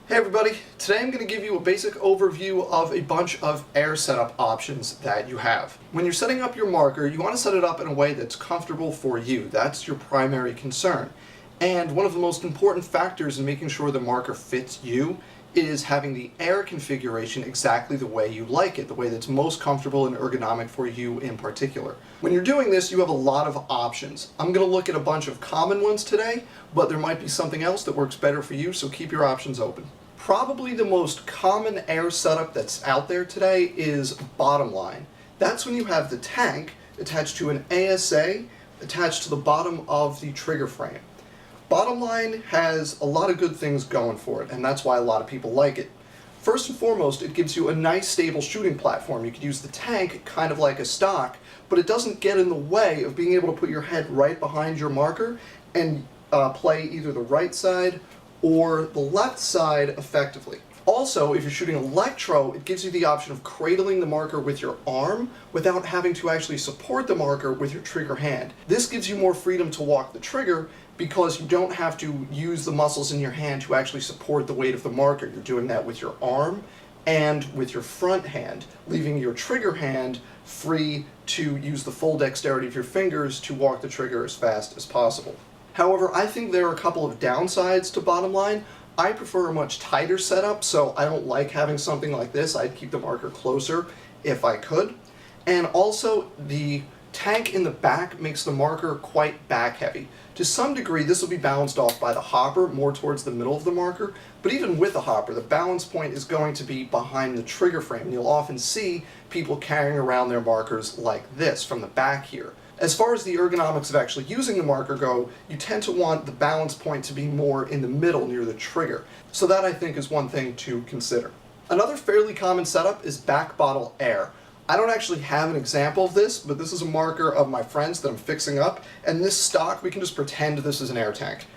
Hey everybody, today I'm going to give you a basic overview of a bunch of air setup options that you have. When you're setting up your marker, you want to set it up in a way that's comfortable for you. That's your primary concern. And one of the most important factors in making sure the marker fits you is having the air configuration exactly the way you like it, the way that's most comfortable and ergonomic for you in particular. When you're doing this, you have a lot of options. I'm going to look at a bunch of common ones today, but there might be something else that works better for you, so keep your options open. Probably the most common air setup that's out there today is bottomline. That's when you have the tank attached to an ASA attached to the bottom of the trigger frame. Bottomline has a lot of good things going for it, and that's why a lot of people like it. First and foremost, it gives you a nice stable shooting platform. You could use the tank kind of like a stock, but it doesn't get in the way of being able to put your head right behind your marker and play either the right side or the left side effectively. Also, if you're shooting electro, it gives you the option of cradling the marker with your arm without having to actually support the marker with your trigger hand. This gives you more freedom to walk the trigger because you don't have to use the muscles in your hand to actually support the weight of the marker. You're doing that with your arm and with your front hand, leaving your trigger hand free to use the full dexterity of your fingers to walk the trigger as fast as possible. However, I think there are a couple of downsides to bottomline. I prefer a much tighter setup, so I don't like having something like this. I'd keep the marker closer if I could. And also, the tank in the back makes the marker quite back heavy. To some degree, this will be balanced off by the hopper, more towards the middle of the marker, but even with the hopper, the balance point is going to be behind the trigger frame, and you'll often see people carrying around their markers like this from the back here. As far as the ergonomics of actually using the marker go, you tend to want the balance point to be more in the middle near the trigger. So that, I think, is one thing to consider. Another fairly common setup is back bottle air. I don't actually have an example of this, but this is a marker of my friend's that I'm fixing up, and this stock, we can just pretend this is an air tank.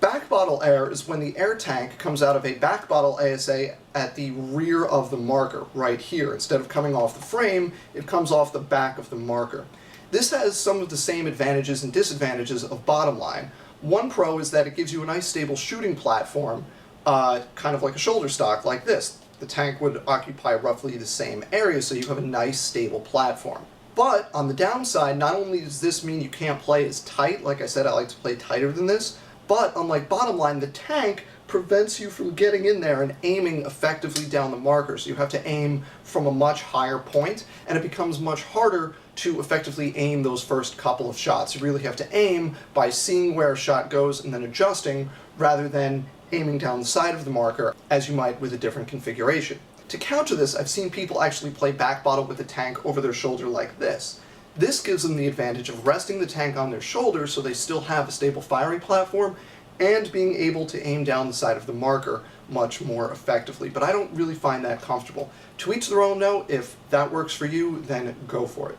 Back bottle air is when the air tank comes out of a back bottle ASA at the rear of the marker, right here. Instead of coming off the frame, it comes off the back of the marker. This has some of the same advantages and disadvantages of bottomline. One pro is that it gives you a nice stable shooting platform, kind of like a shoulder stock like this. The tank would occupy roughly the same area, so you have a nice stable platform. But on the downside, not only does this mean you can't play as tight, like I said, I like to play tighter than this, but unlike bottomline, the tank prevents you from getting in there and aiming effectively down the marker. So you have to aim from a much higher point, and it becomes much harder to effectively aim those first couple of shots. You really have to aim by seeing where a shot goes and then adjusting, rather than aiming down the side of the marker as you might with a different configuration. To counter this, I've seen people actually play back bottle with the tank over their shoulder like this. This gives them the advantage of resting the tank on their shoulder so they still have a stable firing platform and being able to aim down the side of the marker much more effectively. But I don't really find that comfortable. To each their own though. If that works for you, then go for it.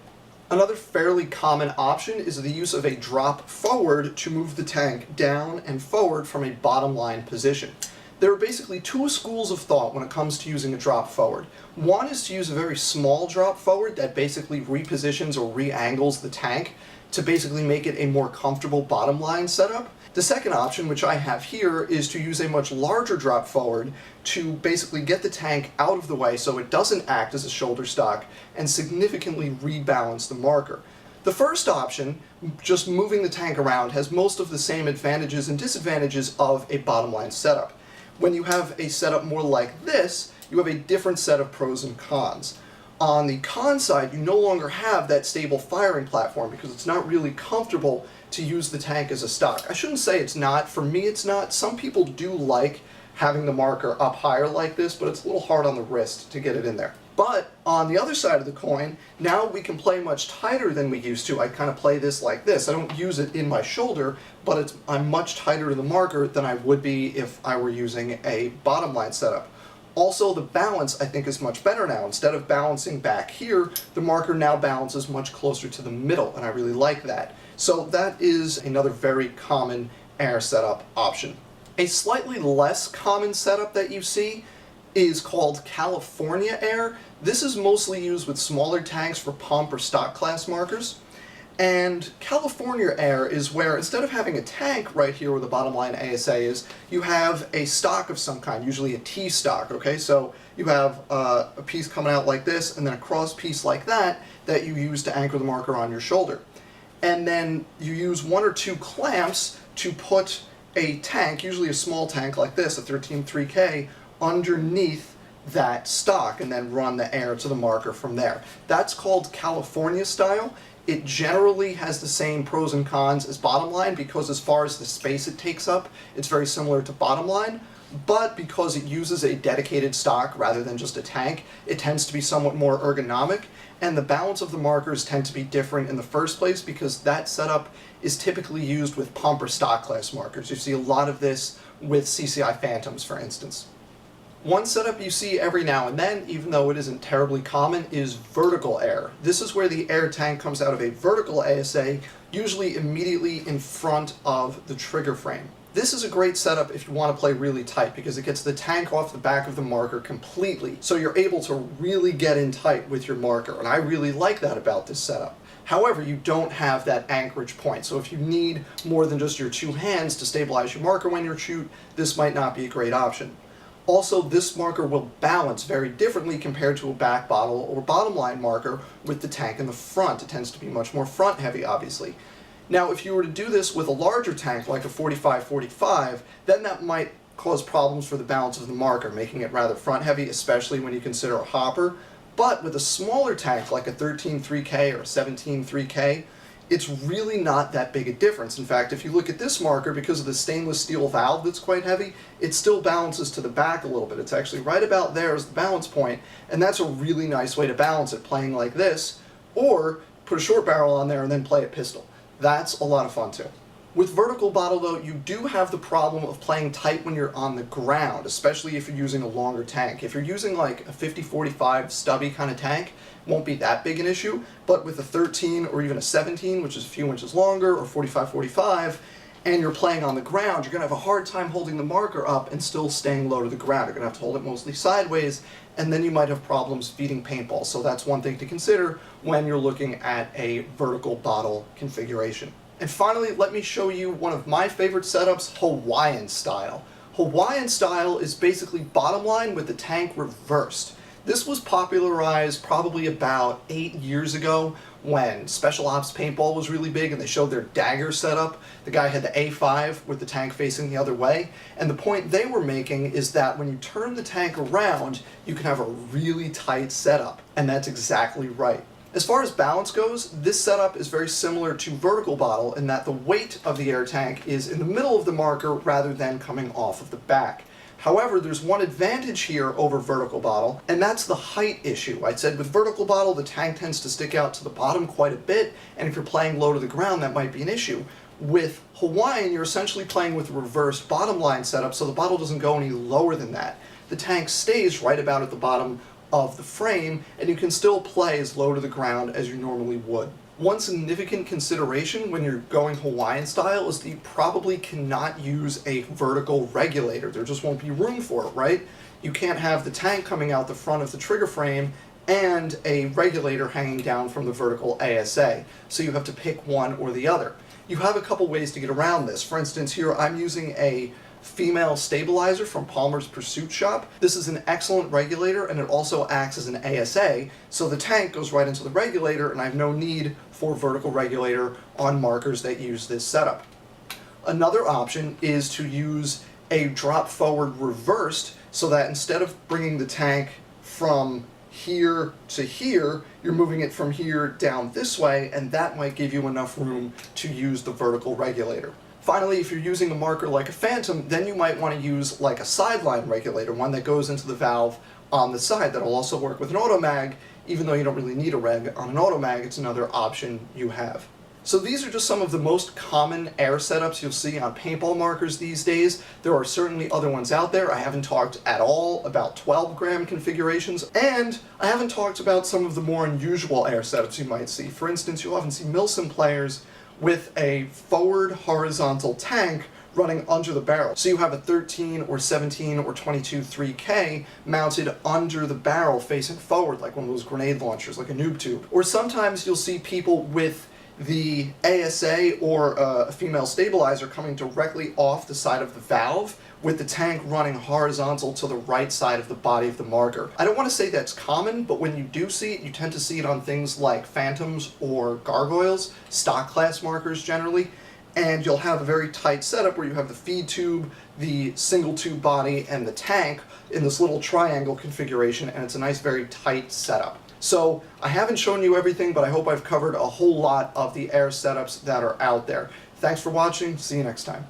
Another fairly common option is the use of a drop forward to move the tank down and forward from a bottomline position. There are basically two schools of thought when it comes to using a drop forward. One is to use a very small drop forward that basically repositions or re-angles the tank to basically make it a more comfortable bottomline setup. The second option, which I have here, is to use a much larger drop forward to basically get the tank out of the way so it doesn't act as a shoulder stock and significantly rebalance the marker. The first option, just moving the tank around, has most of the same advantages and disadvantages of a bottomline setup. When you have a setup more like this, you have a different set of pros and cons. On the con side, you no longer have that stable firing platform because it's not really comfortable to use the tank as a stock. I shouldn't say it's not. For me, it's not. Some people do like having the marker up higher like this, but it's a little hard on the wrist to get it in there. But on the other side of the coin, now we can play much tighter than we used to. I kind of play this like this. I don't use it in my shoulder, but I'm much tighter to the marker than I would be if I were using a bottomline setup. Also, the balance, I think, is much better now. Instead of balancing back here, the marker now balances much closer to the middle, and I really like that. So that is another very common air setup option. A slightly less common setup that you see is called California air. This is mostly used with smaller tanks for pump or stock class markers. And California air is where, instead of having a tank right here where the bottom line ASA is, you have a stock of some kind, usually a T stock, okay? So you have a piece coming out like this, and then a cross piece like that you use to anchor the marker on your shoulder. And then you use 1 or 2 clamps to put a tank, usually a small tank like this, a 13.3K, underneath that stock, and then run the air to the marker from there. That's called California style. It generally has the same pros and cons as bottom line because as far as the space it takes up, it's very similar to bottom line, but because it uses a dedicated stock rather than just a tank, it tends to be somewhat more ergonomic, and the balance of the markers tend to be different in the first place because that setup is typically used with pump or stock class markers. You see a lot of this with CCI Phantoms, for instance. One setup you see every now and then, even though it isn't terribly common, is vertical air. This is where the air tank comes out of a vertical ASA, usually immediately in front of the trigger frame. This is a great setup if you want to play really tight because it gets the tank off the back of the marker completely, so you're able to really get in tight with your marker, and I really like that about this setup. However, you don't have that anchorage point, so if you need more than just your 2 hands to stabilize your marker when you shoot, this might not be a great option. Also, this marker will balance very differently compared to a back bottle or bottom line marker with the tank in the front. It tends to be much more front heavy, obviously. Now, if you were to do this with a larger tank like a 45-45, then that might cause problems for the balance of the marker, making it rather front heavy, especially when you consider a hopper. But with a smaller tank like a 13.3K or a 17.3K, it's really not that big a difference. In fact, if you look at this marker, because of the stainless steel valve that's quite heavy, it still balances to the back a little bit. It's actually right about there as the balance point, and that's a really nice way to balance it, playing like this, or put a short barrel on there and then play a pistol. That's a lot of fun too. With vertical bottle though, you do have the problem of playing tight when you're on the ground, especially if you're using a longer tank. If you're using like a 50-45 stubby kind of tank, it won't be that big an issue, but with a 13 or even a 17, which is a few inches longer, or 45-45, and you're playing on the ground, you're going to have a hard time holding the marker up and still staying low to the ground. You're going to have to hold it mostly sideways, and then you might have problems feeding paintballs. So that's one thing to consider when you're looking at a vertical bottle configuration. And finally, let me show you one of my favorite setups, Hawaiian style. Hawaiian style is basically bottom line with the tank reversed. This was popularized probably about 8 years ago when Special Ops Paintball was really big and they showed their dagger setup. The guy had the A5 with the tank facing the other way, and the point they were making is that when you turn the tank around, you can have a really tight setup, and that's exactly right. As far as balance goes, this setup is very similar to vertical bottle in that the weight of the air tank is in the middle of the marker rather than coming off of the back. However, there's one advantage here over vertical bottle, and that's the height issue. I said with vertical bottle, the tank tends to stick out to the bottom quite a bit, and if you're playing low to the ground, that might be an issue. With Hawaiian, you're essentially playing with a reversed bottom line setup, so the bottle doesn't go any lower than that. The tank stays right about at the bottom of the frame, and you can still play as low to the ground as you normally would. One significant consideration when you're going Hawaiian style is that you probably cannot use a vertical regulator. There just won't be room for it, right? You can't have the tank coming out the front of the trigger frame and a regulator hanging down from the vertical ASA, so you have to pick one or the other. You have a couple ways to get around this. For instance, here I'm using a female stabilizer from Palmer's Pursuit Shop. This is an excellent regulator, and it also acts as an ASA, so the tank goes right into the regulator, and I have no need for vertical regulator on markers that use this setup. Another option is to use a drop forward reversed, so that instead of bringing the tank from here to here, you're moving it from here down this way, and that might give you enough room to use the vertical regulator. Finally, if you're using a marker like a Phantom, then you might want to use like a sideline regulator, one that goes into the valve on the side. That'll also work with an automag, even though you don't really need a reg on an automag, it's another option you have. So these are just some of the most common air setups you'll see on paintball markers these days. There are certainly other ones out there. I haven't talked at all about 12-gram configurations, and I haven't talked about some of the more unusual air setups you might see. For instance, you'll often see Milsim players with a forward horizontal tank running under the barrel. So you have a 13 or 17 or 22 3K mounted under the barrel facing forward, like one of those grenade launchers, like a noob tube. Or sometimes you'll see people with the ASA or a female stabilizer coming directly off the side of the valve, with the tank running horizontal to the right side of the body of the marker. I don't want to say that's common, but when you do see it, you tend to see it on things like Phantoms or Gargoyles, stock class markers generally, and you'll have a very tight setup where you have the feed tube, the single tube body, and the tank in this little triangle configuration, and it's a nice, very tight setup. So I haven't shown you everything, but I hope I've covered a whole lot of the air setups that are out there. Thanks for watching. See you next time.